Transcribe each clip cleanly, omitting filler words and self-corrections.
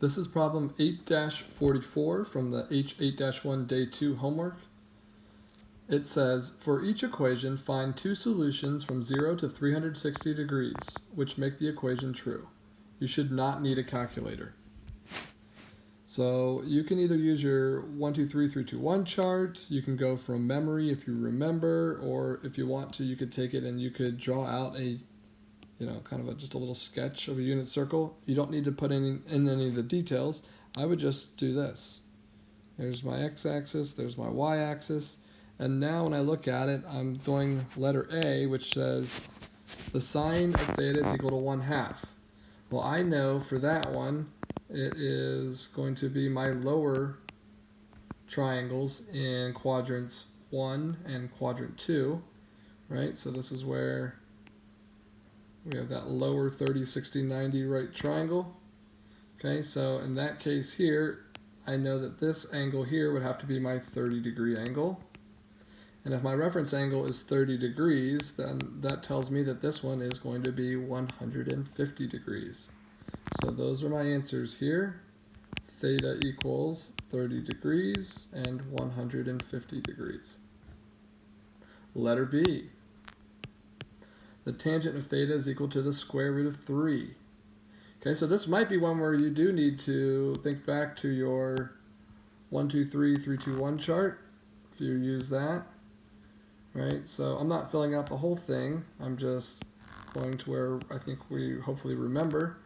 This is problem 8-44 from the H8-1 D2 homework. It says, for each equation, find two solutions from 0 to 360 degrees, which make the equation true. You should not need a calculator. So you can either use your 1, 2, 3, 3, 2, 1 chart. You can go from memory if you remember, or if you want to, you could take it and you could draw out a kind of just a little sketch of a unit circle. You don't need to put in any of the details. I would just do this. There's my x-axis, there's my y-axis, and now when I look at it, I'm doing letter A, which says the sine of theta is equal to 1/2. Well, I know for that one, it is going to be my lower triangles in quadrants 1 and quadrant 2, right? So this is where we have that lower 30, 60, 90 right triangle. Okay, so in that case here, I know that this angle here would have to be my 30-degree angle. And if my reference angle is 30 degrees, then that tells me that this one is going to be 150 degrees. So those are my answers here. Theta equals 30 degrees and 150 degrees. Letter B. The tangent of theta is equal to the square root of 3. Okay, so this might be one where you do need to think back to your 1, 2, 3, 3, 2, 1 chart, if you use that. Right, so I'm not filling out the whole thing. I'm just going to where I think we hopefully remember.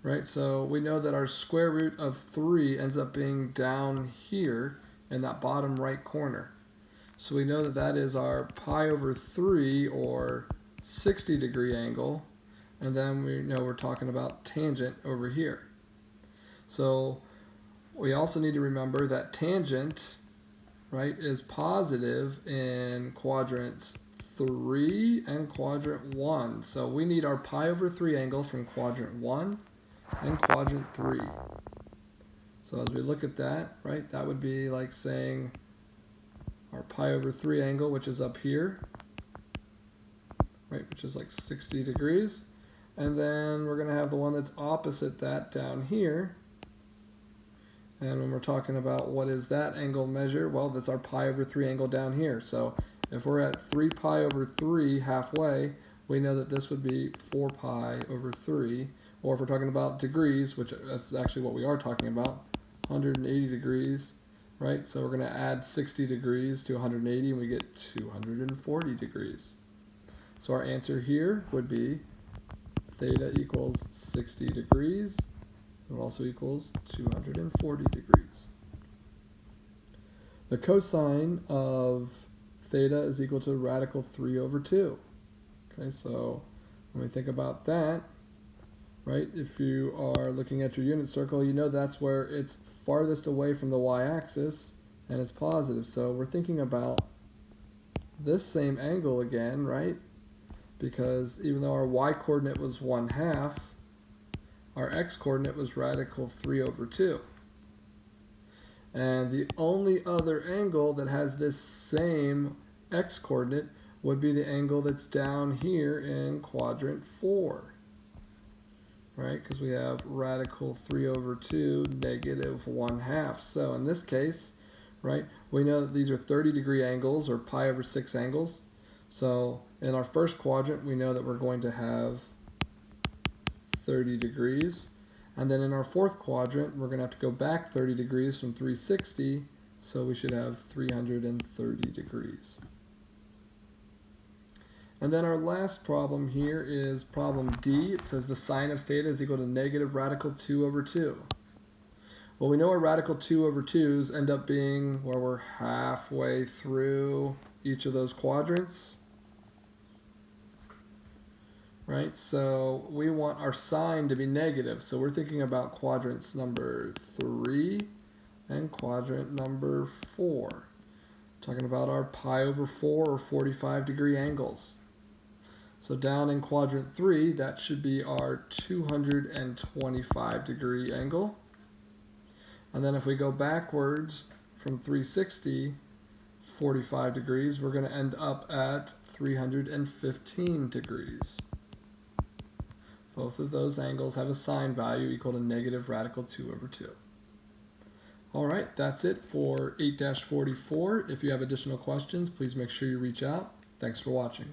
Right, so we know that our square root of 3 ends up being down here in that bottom right corner. So we know that that is our pi over 3, or 60-degree angle, and then we know we're talking about tangent over here. So we also need to remember that tangent, right, is positive in quadrants 3 and quadrant 1. So we need our pi over 3 angle from quadrant 1 and quadrant 3. So as we look at that, right, that would be like saying our pi over 3 angle, which is up here, right, which is like 60 degrees. And then we're going to have the one that's opposite that down here. And when we're talking about what is that angle measure, well, that's our pi over 3 angle down here. So if we're at 3 pi over 3 halfway, we know that this would be 4 pi over 3. Or if we're talking about degrees, which that's actually what we are talking about, 180 degrees, right? So we're going to add 60 degrees to 180 and we get 240 degrees. So our answer here would be theta equals 60 degrees. It also equals 240 degrees. The cosine of theta is equal to radical 3 over 2. Okay, so when we think about that, right, if you are looking at your unit circle, you know that's where it's farthest away from the y-axis and it's positive. So we're thinking about this same angle again, right? Because even though our y-coordinate was 1/2, our x-coordinate was radical 3 over 2. And the only other angle that has this same x-coordinate would be the angle that's down here in quadrant 4. Right, because we have radical 3 over 2, negative 1/2. So in this case, right, we know that these are 30-degree angles, or pi over 6 angles. So in our first quadrant, we know that we're going to have 30 degrees. And then in our fourth quadrant, we're going to have to go back 30 degrees from 360, so we should have 330 degrees. And then our last problem here is problem D. It says the sine of theta is equal to negative radical 2 over 2. Well, we know our radical 2 over 2's end up being where we're halfway through each of those quadrants. Right, so we want our sine to be negative. So we're thinking about quadrants number 3 and quadrant number 4. Talking about our pi over 4 or 45-degree angles. So down in quadrant 3, that should be our 225-degree angle. And then if we go backwards from 360, 45 degrees, we're going to end up at 315 degrees. Both of those angles have a sine value equal to negative radical 2 over 2. All right, that's it for 8-44. If you have additional questions, please make sure you reach out. Thanks for watching.